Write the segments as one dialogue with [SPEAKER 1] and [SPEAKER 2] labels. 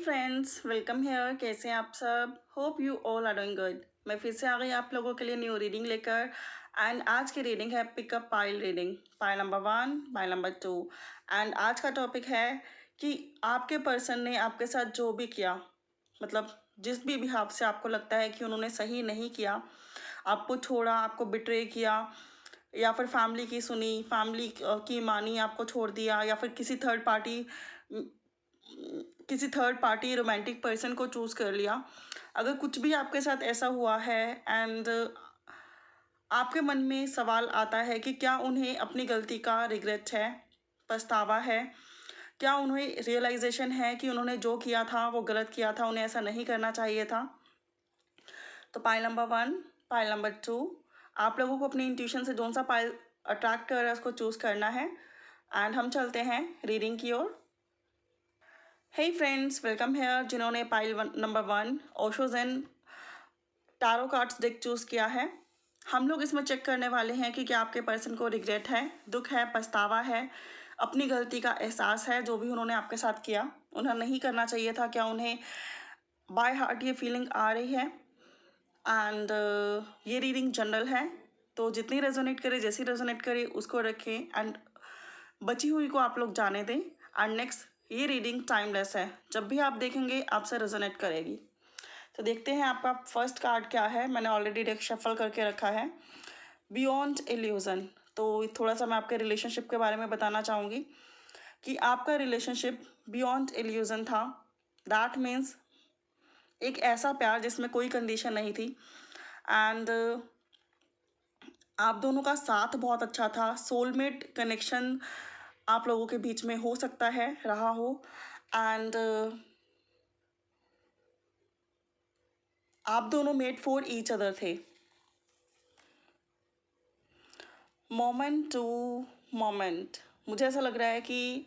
[SPEAKER 1] Friends, welcome hair. कैसे हैं आप सब? Hope you all are doing good. मैं फिर से आ गई आप लोगों के लिए न्यू रीडिंग लेकर। एंड आज की रीडिंग है pickup pile reading, pile number 1, pile number 2। And आज का टॉपिक है कि आपके पर्सन ने आपके साथ जो भी किया, मतलब जिस भी बिहाफ से आपको लगता है कि उन्होंने सही नहीं किया, आपको छोड़ा, आपको बिट्रे किया, या फिर फैमिली की सुनी, फैमिली की मानी, आपको छोड़ दिया, या फिर किसी थर्ड पार्टी रोमांटिक पर्सन को चूज़ कर लिया। अगर कुछ भी आपके साथ ऐसा हुआ है एंड आपके मन में सवाल आता है कि क्या उन्हें अपनी गलती का रिग्रेट है, पछतावा है, क्या उन्हें रियलाइजेशन है कि उन्होंने जो किया था वो गलत किया था, उन्हें ऐसा नहीं करना चाहिए था, तो पाइल नंबर 1, पाइल नंबर 2, आप लोगों को अपनी इंट्यूशन से कौन सा पाइल अट्रैक्ट कर रहा है उसको चूज़ करना है। एंड हम चलते हैं रीडिंग की ओर। Hey friends, welcome here. जिन्होंने pile number 1 Osho Zen tarot cards deck choose किया है, हम लोग इसमें चेक करने वाले हैं कि क्या आपके पर्सन को रिग्रेट है, दुख है, पछतावा है, अपनी गलती का एहसास है, जो भी उन्होंने आपके साथ किया उन्हें नहीं करना चाहिए था, क्या उन्हें बाय हार्ट ये फीलिंग आ रही है। एंड ये रीडिंग जनरल है, तो जितनी रेजोनेट करे, जैसी रेजोनेट करे उसको रखें एंड बची हुई को आप लोग जाने दें। एंड नेक्स्ट, ये रीडिंग टाइमलेस है, जब भी आप देखेंगे आपसे रेजोनेट करेगी। तो देखते हैं आपका फर्स्ट कार्ड क्या है। मैंने ऑलरेडी डेक शफल करके रखा है, बियॉन्ड इल्यूजन। तो थोड़ा सा मैं आपके रिलेशनशिप के बारे में बताना चाहूँगी कि आपका रिलेशनशिप बियॉन्ड इल्यूजन था। दैट मीन्स एक ऐसा प्यार जिसमें कोई कंडीशन नहीं थी एंड आप दोनों का साथ बहुत अच्छा था। सोलमेट कनेक्शन आप लोगों के बीच में हो सकता है, रहा हो। एंड आप दोनों मेड फॉर ईच अदर थे। मोमेंट टू मोमेंट मुझे ऐसा लग रहा है कि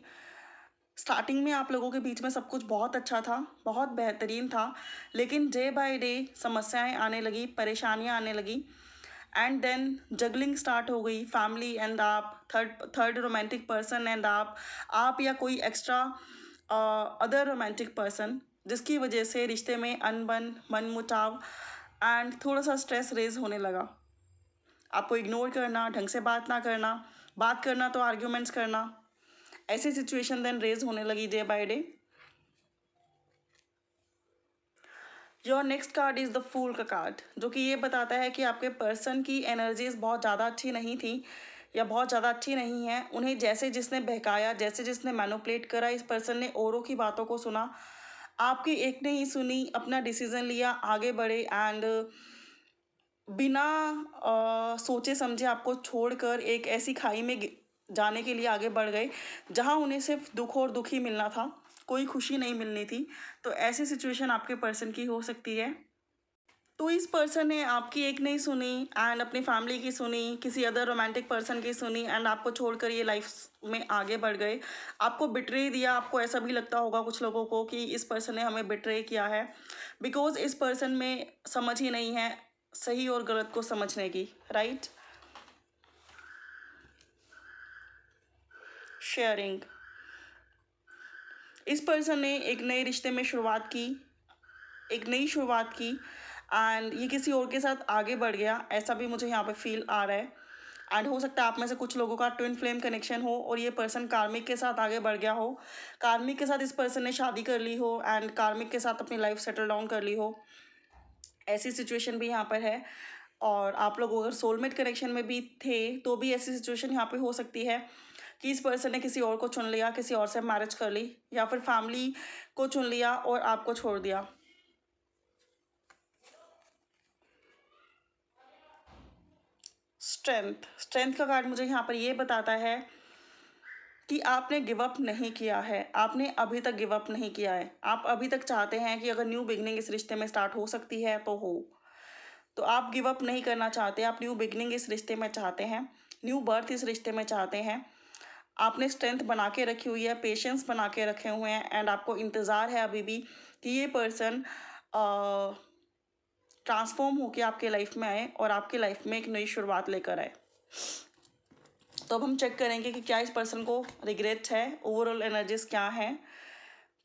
[SPEAKER 1] स्टार्टिंग में आप लोगों के बीच में सब कुछ बहुत अच्छा था, बहुत बेहतरीन था, लेकिन डे बाय डे समस्याएं आने लगी, परेशानियां आने लगी एंड देन जगलिंग स्टार्ट हो गई। फैमिली एंड आप, थर्ड रोमांटिक पर्सन एंड आप या कोई एक्स्ट्रा अदर रोमांटिक पर्सन, जिसकी वजह से रिश्ते में अनबन, मनमुटाव एंड थोड़ा सा स्ट्रेस रेज होने लगा। आपको इग्नोर करना, ढंग से बात ना करना, बात करना तो आर्ग्यूमेंट्स करना, ऐसी सिचुएशन देन रेज होने लगी day by day. Your next card is the fool का कार्ड, जो कि ये बताता है कि आपके पर्सन की एनर्जीज बहुत ज़्यादा अच्छी नहीं थी या बहुत ज़्यादा अच्छी नहीं है। उन्हें जैसे जिसने बहकाया, जैसे जिसने मैनिपुलेट करा, इस पर्सन ने औरों की बातों को सुना, आपकी एक ने ही सुनी, अपना डिसीजन लिया, आगे बढ़े एंड बिना सोचे समझे आपको छोड़कर एक ऐसी खाई में जाने के लिए आगे बढ़ गए जहां उन्हें सिर्फ दुख और दुख ही मिलना था, कोई खुशी नहीं मिलनी थी। तो ऐसी सिचुएशन आपके पर्सन की हो सकती है। तो इस पर्सन ने आपकी एक नहीं सुनी एंड अपनी फैमिली की सुनी, किसी अदर रोमांटिक पर्सन की सुनी एंड आपको छोड़कर ये लाइफ में आगे बढ़ गए, आपको बिट्रे दिया। आपको ऐसा भी लगता होगा कुछ लोगों को कि इस पर्सन ने हमें बिट्रे किया है, बिकॉज इस पर्सन में समझ ही नहीं है सही और गलत को समझने की, राइट। शेयरिंग, इस पर्सन ने एक नए रिश्ते में शुरुआत की, एक नई शुरुआत की एंड ये किसी और के साथ आगे बढ़ गया, ऐसा भी मुझे यहाँ पे फील आ रहा है। एंड हो सकता है आप में से कुछ लोगों का ट्विन फ्लेम कनेक्शन हो और ये पर्सन कार्मिक के साथ आगे बढ़ गया हो, कार्मिक के साथ इस पर्सन ने शादी कर ली हो एंड कार्मिक के साथ अपनी लाइफ सेटल डाउन कर ली हो, ऐसी सिचुएशन भी यहाँ पर है। और आप लोग अगर सोलमेट कनेक्शन में भी थे तो भी ऐसी सिचुएशन यहाँ पे हो सकती है कि इस पर्सन ने किसी और को चुन लिया, किसी और से मैरिज कर ली, या फिर फैमिली को चुन लिया और आपको छोड़ दिया। स्ट्रेंथ का कार्ड मुझे यहाँ पर ये बताता है कि आपने गिव अप नहीं किया है, आपने अभी तक गिव अप नहीं किया है। आप अभी तक चाहते हैं कि अगर न्यू बिगनिंग इस रिश्ते में स्टार्ट हो सकती है तो हो, तो आप गिव अप नहीं करना चाहते, आप न्यू बिगनिंग इस रिश्ते में चाहते हैं, न्यू बर्थ इस रिश्ते में चाहते हैं। आपने स्ट्रेंथ बना के रखी हुई है, पेशेंस बना के रखे हुए हैं एंड आपको इंतज़ार है अभी भी कि ये पर्सन ट्रांसफॉर्म होकर आपके लाइफ में आए और आपके लाइफ में एक नई शुरुआत लेकर आए। तो अब हम चेक करेंगे कि क्या इस पर्सन को रिग्रेट है, ओवरऑल एनर्जीज क्या हैं।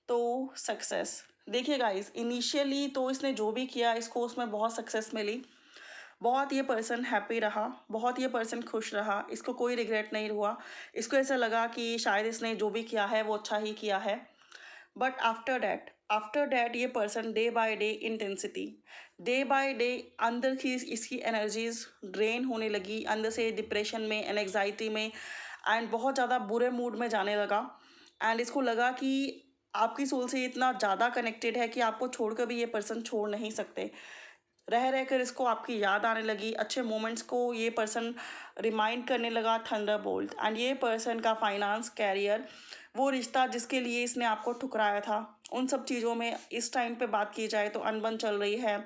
[SPEAKER 1] तो सक्सेस, देखिए गाइस, इनिशियली तो इसने जो भी किया इसको उसमें बहुत सक्सेस मिली, बहुत ये पर्सन हैप्पी रहा, बहुत ये पर्सन खुश रहा, इसको कोई रिग्रेट नहीं हुआ, इसको ऐसा लगा कि शायद इसने जो भी किया है वो अच्छा ही किया है। बट आफ्टर दैट ये person day by day intensity, day by day अंदर की इसकी एनर्जीज ड्रेन होने लगी, अंदर से डिप्रेशन में, एनजाइटी में, एंड बहुत ज़्यादा बुरे मूड में जाने लगा। एंड इसको लगा कि आपकी सोल से इतना ज़्यादा कनेक्टेड है कि आपको छोड़कर भी ये पर्सन छोड़ नहीं सकते। रह रहकर इसको आपकी याद आने लगी, अच्छे मोमेंट्स को ये पर्सन रिमाइंड करने लगा, थंडरबोल्ट। एंड ये पर्सन का फाइनेंस, कैरियर, वो रिश्ता जिसके लिए इसने आपको ठुकराया था, उन सब चीज़ों में इस टाइम पे बात की जाए तो अनबन चल रही है,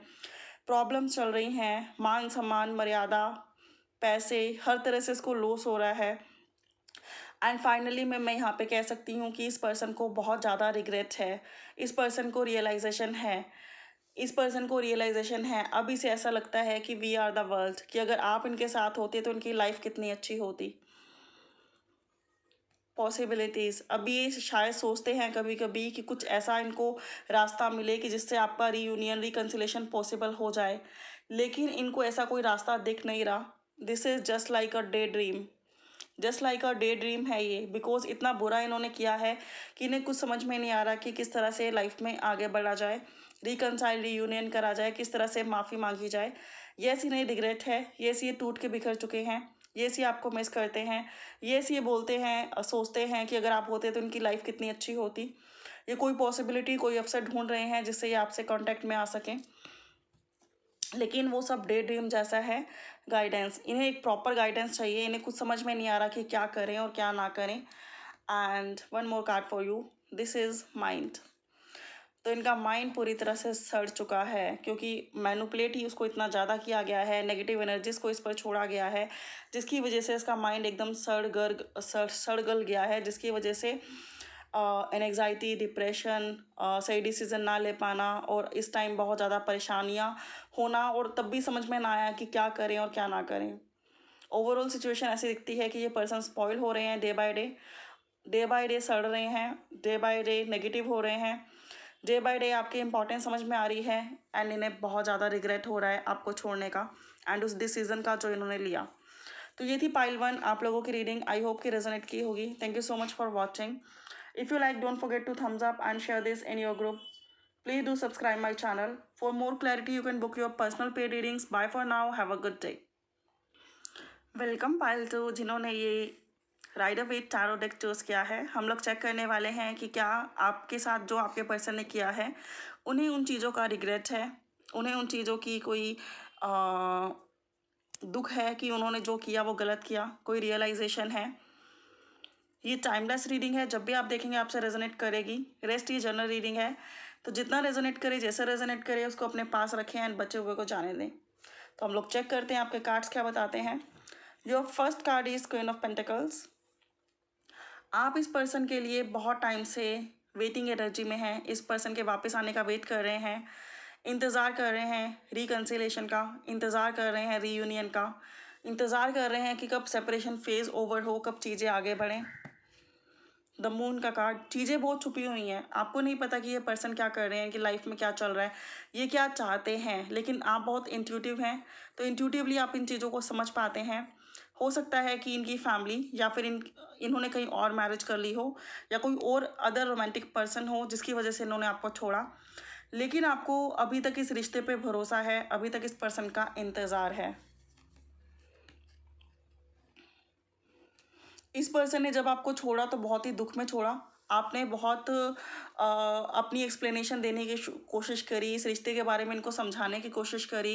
[SPEAKER 1] प्रॉब्लम्स चल रही हैं, मान सम्मान, मर्यादा, पैसे, हर तरह से इसको लॉस हो रहा है। एंड फाइनली मैं यहाँ पे कह सकती हूँ कि इस पर्सन को बहुत ज़्यादा रिग्रेट है, इस पर्सन को रियलाइजेशन है, इस पर्सन को रियलाइजेशन है। अब इसे ऐसा लगता है कि वी आर द वर्ल्ड, कि अगर आप इनके साथ होते तो इनकी लाइफ कितनी अच्छी होती। पॉसिबिलिटीज़, अभी ये शायद सोचते हैं कभी कभी कि कुछ ऐसा इनको रास्ता मिले कि जिससे आपका रीयूनियन, रिकन्सिलेशन पॉसिबल हो जाए, लेकिन इनको ऐसा कोई रास्ता दिख नहीं रहा। This is just like a day dream, just like a day dream है ये, बिकॉज इतना बुरा इन्होंने किया है कि इन्हें कुछ समझ में नहीं आ रहा कि किस तरह से लाइफ में आगे बढ़ा जाए, रिकनसाइल, रीयूनियन करा जाए, किस तरह से माफ़ी मांगी जाए। येस, इन्हें रिग्रेट है, येस ये टूट के बिखर चुके हैं, येस ये आपको मिस करते हैं, येस ये बोलते हैं, सोचते हैं कि अगर आप होते तो इनकी लाइफ कितनी अच्छी होती। ये कोई पॉसिबिलिटी, कोई अवसर ढूंढ रहे हैं जिससे ये आपसे कांटेक्ट में आ सकें, लेकिन वो सब डे ड्रीम जैसा है। गाइडेंस, इन्हें एक प्रॉपर गाइडेंस चाहिए, इन्हें कुछ समझ में नहीं आ रहा कि क्या करें और क्या ना करें। And one more card for you, this is mind. तो इनका माइंड पूरी तरह से सड़ चुका है, क्योंकि मैनुपुलेट ही उसको इतना ज़्यादा किया गया है, नेगेटिव एनर्जीज को इस पर छोड़ा गया है, जिसकी वजह से इसका माइंड एकदम सड़ गल गया है, जिसकी वजह से एनजाइटी, डिप्रेशन, सही डिसीज़न ना ले पाना, और इस टाइम बहुत ज़्यादा परेशानियाँ होना, और तब भी समझ में ना आया कि क्या करें और क्या ना करें। ओवरऑल सिचुएशन ऐसी दिखती है कि ये पर्सन स्पॉइल हो रहे हैं, डे बाय डे सड़ रहे हैं, डे बाय डे नेगेटिव हो रहे हैं, डे बाय डे आपकी इंपॉर्टेंस समझ में आ रही है, एंड इन्हें बहुत ज़्यादा रिग्रेट हो रहा है आपको छोड़ने का एंड उस डिसीज़न का जो इन्होंने लिया। तो ये थी पाइल 1 आप लोगों की रीडिंग, आई होप कि रेजोनेट की होगी। Thank you so much for watching. If you like, don't forget to thumbs up and share this in your group. Please do subscribe my channel. For more clarity, you can book your personal paid readings. Bye for now. Have a good day. Welcome Payal to, जिन्होंने ये Rider Waite tarot deck choose किया है। हम लोग check करने वाले हैं कि क्या आपके साथ जो आपके पर्सन ने किया है, उन्हें उन चीज़ों का रिग्रेट है, उन्हें उन चीज़ों की कोई दुख है कि उन्होंने जो किया वो गलत किया, कोई रियलाइजेशन है। ये टाइमलेस रीडिंग है, जब भी आप देखेंगे आपसे रेजोनेट करेगी। रेस्ट ये जनरल रीडिंग है, तो जितना रेजोनेट करे, जैसे रेजोनेट करे, उसको अपने पास रखें एंड बचे हुए को जाने दें। तो हम लोग चेक करते हैं आपके कार्ड्स क्या बताते हैं। Your first card is queen of pentacles. आप इस पर्सन के लिए बहुत टाइम से वेटिंग एनर्जी में हैं, इस पर्सन के वापस आने का वेट कर रहे हैं, इंतज़ार कर रहे हैं रिकन्सिलेशन का, इंतज़ार कर रहे हैं रीयूनियन का, इंतज़ार कर रहे हैं कि कब सेपरेशन फेज़ ओवर हो, कब चीज़ें आगे बढ़ें। द मून का कार्ड, चीज़ें बहुत छुपी हुई हैं, आपको नहीं पता कि ये पर्सन क्या कर रहे हैं, कि लाइफ में क्या चल रहा है, ये क्या चाहते हैं, लेकिन आप बहुत इंट्यूटिव हैं, तो इंट्यूटिवली आप इन चीज़ों को समझ पाते हैं। हो सकता है कि इनकी फैमिली या फिर इन्होंने कहीं और मैरिज कर ली हो, या कोई और अदर रोमांटिक पर्सन हो जिसकी वजह से इन्होंने आपको छोड़ा, लेकिन आपको अभी तक इस रिश्ते पे भरोसा है, अभी तक इस पर्सन का इंतज़ार है। इस पर्सन ने जब आपको छोड़ा तो बहुत ही दुख में छोड़ा। आपने बहुत अपनी एक्सप्लेनेशन देने की कोशिश करी, इस रिश्ते के बारे में इनको समझाने की कोशिश करी,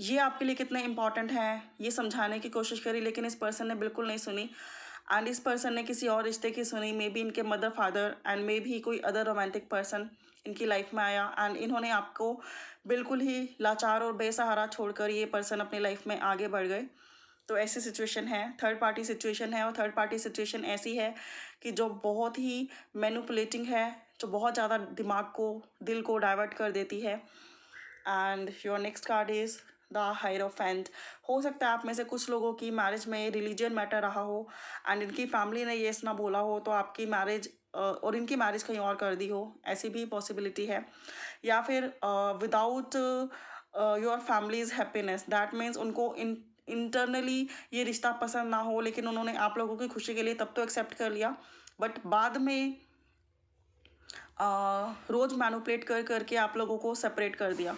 [SPEAKER 1] ये आपके लिए कितने इम्पॉर्टेंट हैं ये समझाने की कोशिश करी, लेकिन इस पर्सन ने बिल्कुल नहीं सुनी। एंड इस पर्सन ने किसी और रिश्ते की सुनी, मे बी इनके मदर फादर, एंड मे भी कोई अदर रोमांटिक पर्सन इनकी लाइफ में आया, एंड इन्होंने आपको बिल्कुल ही लाचार और बेसहारा छोड़कर ये पर्सन अपनी लाइफ में आगे बढ़ गए। तो ऐसी सिचुएशन है, थर्ड पार्टी सिचुएशन है, और थर्ड पार्टी सिचुएशन ऐसी है कि जो बहुत ही मैनिपुलेटिंग है, जो बहुत ज़्यादा दिमाग को, दिल को डाइवर्ट कर देती है। And your next card is the hierophant. हो सकता है आप में से कुछ लोगों की मैरिज में रिलीजन मैटर रहा हो, एंड इनकी फैमिली ने येस ना बोला हो, तो आपकी मैरिज और इनकी मैरिज कहीं और कर दी हो, ऐसी भी पॉसिबिलिटी है। या फिर without your families happiness, that means उनको इंटरनली ये रिश्ता पसंद ना हो, लेकिन उन्होंने आप लोगों की खुशी के लिए तब तो एक्सेप्ट कर लिया, बट बाद में रोज मैनिपुलेट कर करके आप लोगों को सेपरेट कर दिया।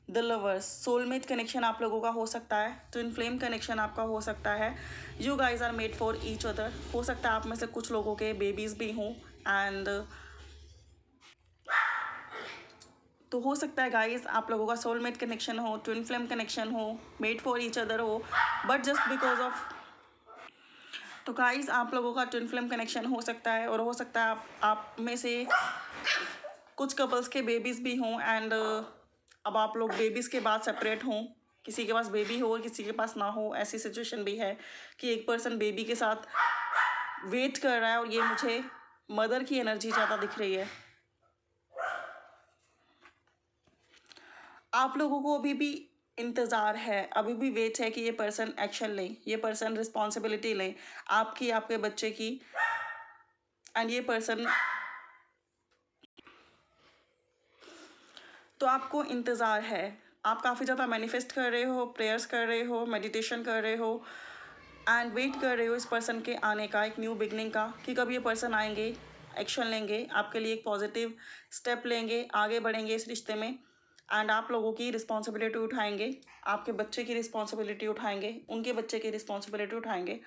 [SPEAKER 1] द लवर्स, सोलमेट कनेक्शन आप लोगों का हो सकता है, ट्विन फ्लेम कनेक्शन आपका हो सकता है। You guys are made for each other. हो सकता है आप में से कुछ लोगों के बेबीज भी हों, एंड तो हो सकता है गाइज आप लोगों का सोलमेट कनेक्शन हो, ट्विन फ्लेम कनेक्शन हो, मेड फॉर ईच अदर हो, बट जस्ट बिकॉज ऑफ, तो गाइज आप लोगों का ट्विन फ्लेम कनेक्शन हो सकता है, और हो सकता है आप में से कुछ कपल्स के बेबीज भी हों, एंड अब आप लोग बेबीज़ के बाद सेपरेट हों, किसी के पास बेबी हो और किसी के पास ना हो। ऐसी सिचुएशन भी है कि एक पर्सन बेबी के साथ वेट कर रहा है, और ये मुझे मदर की एनर्जी ज़्यादा दिख रही है। आप लोगों को अभी भी इंतज़ार है, अभी भी वेट है कि ये पर्सन एक्शन ले, ये पर्सन रिस्पॉन्सिबिलिटी ले आपकी, आपके बच्चे की, एंड ये पर्सन, तो आपको इंतज़ार है। आप काफ़ी ज़्यादा मैनिफेस्ट कर रहे हो, प्रेयर्स कर रहे हो, मेडिटेशन कर रहे हो, एंड वेट कर रहे हो इस पर्सन के आने का, एक न्यू बिगनिंग का, कि कब ये पर्सन आएंगे, एक्शन लेंगे आपके लिए, एक पॉजिटिव स्टेप लेंगे, आगे बढ़ेंगे इस रिश्ते में, एंड आप लोगों की रिस्पॉन्सिबिलिटी उठाएंगे, आपके बच्चे की रिस्पॉन्सिबिलिटी उठाएंगे, उनके बच्चे की रिस्पॉन्सिबिलिटी उठाएंगे।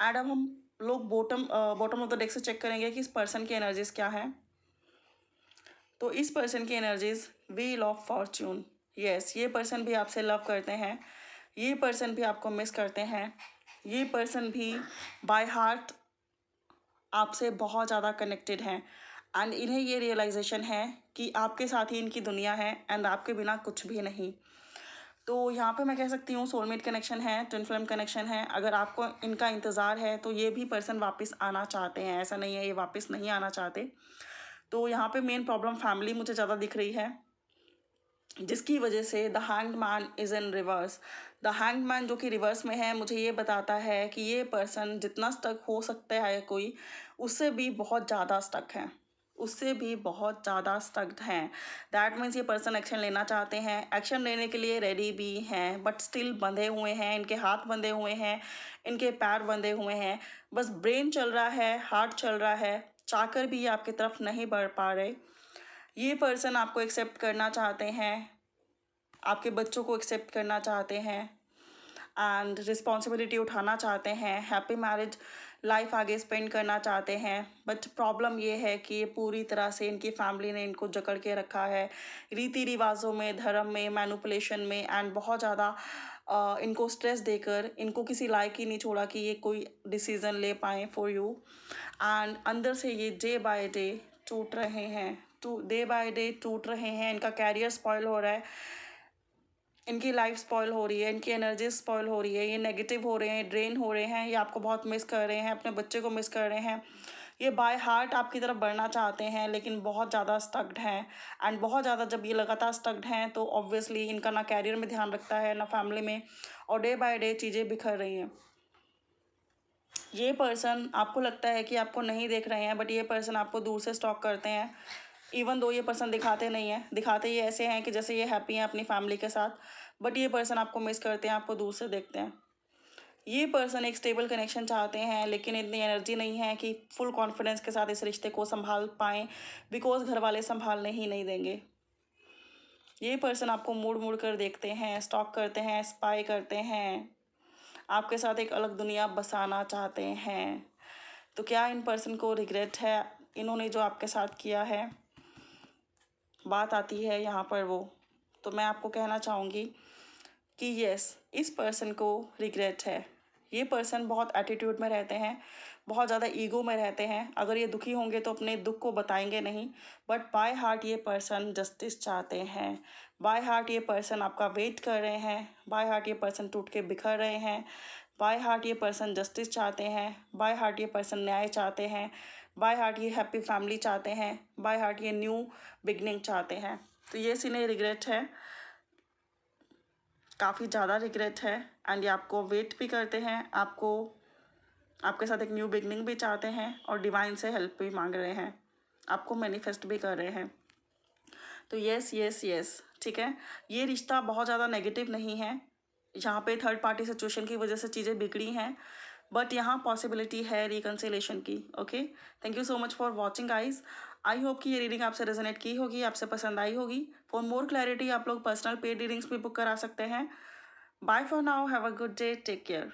[SPEAKER 1] एंड अब हम लोग बॉटम ऑफ द डेक से चेक करेंगे कि इस पर्सन की एनर्जीज क्या है। तो इस पर्सन की energies, wheel of Fortune. Yes, ये पर्सन भी आपसे लव करते हैं, ये पर्सन भी आपको मिस करते हैं, ये पर्सन भी बाय हार्ट आपसे बहुत ज़्यादा कनेक्टेड हैं, एंड इन्हें ये रियलाइजेशन है कि आपके साथ ही इनकी दुनिया है, एंड आपके बिना कुछ भी नहीं। तो यहाँ पे मैं कह सकती हूँ सोलमेट कनेक्शन है, ट्विन फ्लेम कनेक्शन है। अगर आपको इनका इंतज़ार है तो ये भी पर्सन वापस आना चाहते हैं, ऐसा नहीं है ये वापस नहीं आना चाहते। तो यहाँ पे मेन प्रॉब्लम फैमिली मुझे ज़्यादा दिख रही है, जिसकी वजह से the hanged man is in reverse. The hanged man जो कि रिवर्स में है, मुझे ये बताता है कि ये पर्सन जितना स्टक हो सकता है कोई, उससे भी बहुत ज़्यादा स्टक है, उससे भी बहुत ज़्यादा स्टक्ड हैं। दैट मीन्स ये पर्सन एक्शन लेना चाहते हैं, एक्शन लेने के लिए रेडी भी हैं, बट स्टिल बंधे हुए हैं, इनके हाथ बंधे हुए हैं, इनके पैर बंधे हुए हैं, बस ब्रेन चल रहा है, हार्ट चल रहा है, चाहकर भी ये आपकी तरफ नहीं बढ़ पा रहे। ये पर्सन आपको एक्सेप्ट करना चाहते हैं, आपके बच्चों को एक्सेप्ट करना चाहते हैं, एंड रिस्पॉन्सिबिलिटी उठाना चाहते हैं, हैप्पी मैरिज लाइफ आगे स्पेंड करना चाहते हैं। बट प्रॉब्लम ये है कि ये पूरी तरह से इनकी फैमिली ने इनको जकड़ के रखा है, रीति रिवाजों में, धर्म में, मैनिपुलेशन में, एंड बहुत ज़्यादा इनको स्ट्रेस देकर इनको किसी लायक ही नहीं छोड़ा कि ये कोई डिसीज़न ले पाएँ फॉर यू। एंड अंदर से ये डे बाय डे टूट रहे हैं, डे बाय डे टूट रहे हैं, इनका कैरियर स्पॉइल हो रहा है, इनकी लाइफ स्पॉइल हो रही है, इनकी एनर्जी स्पॉइल हो रही है, ये नेगेटिव हो रहे हैं, ड्रेन हो रहे हैं, ये आपको बहुत मिस कर रहे हैं, अपने बच्चे को मिस कर रहे हैं, ये बाय हार्ट आपकी तरफ बढ़ना चाहते हैं, लेकिन बहुत ज़्यादा स्टक्ड हैं। एंड बहुत ज़्यादा जब ये लगातार स्टक्ड हैं तो ऑब्वियसली इनका ना कैरियर में ध्यान रखता है, ना फैमिली में, और डे बाय डे चीज़ें बिखर रही हैं। ये पर्सन, आपको लगता है कि आपको नहीं देख रहे हैं, बट ये पर्सन आपको दूर से स्टॉक करते हैं। इवन दो ये पर्सन दिखाते नहीं हैं, दिखाते ये ऐसे हैं कि जैसे ये हैप्पी हैं अपनी फैमिली के साथ, बट ये पर्सन आपको मिस करते हैं, आपको दूर से देखते हैं। ये पर्सन एक स्टेबल कनेक्शन चाहते हैं, लेकिन इतनी एनर्जी नहीं है कि फुल कॉन्फिडेंस के साथ इस रिश्ते को संभाल पाएँ, बिकॉज घर वाले संभालने ही नहीं देंगे। ये पर्सन आपको मुड़ मुड़ कर देखते हैं, स्टॉक करते हैं, स्पाई करते हैं, आपके साथ एक अलग दुनिया बसाना चाहते हैं। तो क्या इन पर्सन को रिग्रेट है इन्होंने जो आपके साथ किया है? बात आती है यहाँ पर वो, तो मैं आपको कहना चाहूँगी कि यस, इस पर्सन को रिग्रेट है। ये पर्सन बहुत एटीट्यूड में रहते हैं, बहुत ज़्यादा ईगो में रहते हैं। अगर ये दुखी होंगे तो अपने दुख को बताएंगे नहीं, बट बाय हार्ट ये पर्सन जस्टिस चाहते हैं। बाय हार्ट ये पर्सन आपका वेट कर रहे हैं, बाय हार्ट ये पर्सन टूट के बिखर रहे हैं, बाय हार्ट ये पर्सन जस्टिस चाहते हैं, बाय हार्ट ये पर्सन न्याय चाहते हैं, बाय हार्ट ये हैप्पी फैमिली चाहते हैं, बाय हार्ट ये न्यू बिगनिंग चाहते हैं। तो ये इन्हें रिग्रेट है, काफ़ी ज़्यादा रिग्रेट है, एंड ये आपको वेट भी करते हैं, आपको आपके साथ एक न्यू बिगनिंग भी चाहते हैं और डिवाइन से हेल्प भी मांग रहे हैं, आपको मैनिफेस्ट भी कर रहे हैं। तो यस यस यस, ठीक है। ये रिश्ता बहुत ज़्यादा नेगेटिव नहीं है, यहाँ पे थर्ड पार्टी सिचुएशन की वजह से चीज़ें बिगड़ी हैं, बट यहाँ पॉसिबिलिटी है रिकन्सिलेशन की। Okay, thank you so much for watching guys. I hope कि ये रीडिंग आपसे रेजोनेट की होगी, आपसे पसंद आई होगी। फॉर मोर क्लैरिटी आप लोग पर्सनल पेड रीडिंग्स भी बुक करा सकते हैं। Bye for now, have a good day, take care.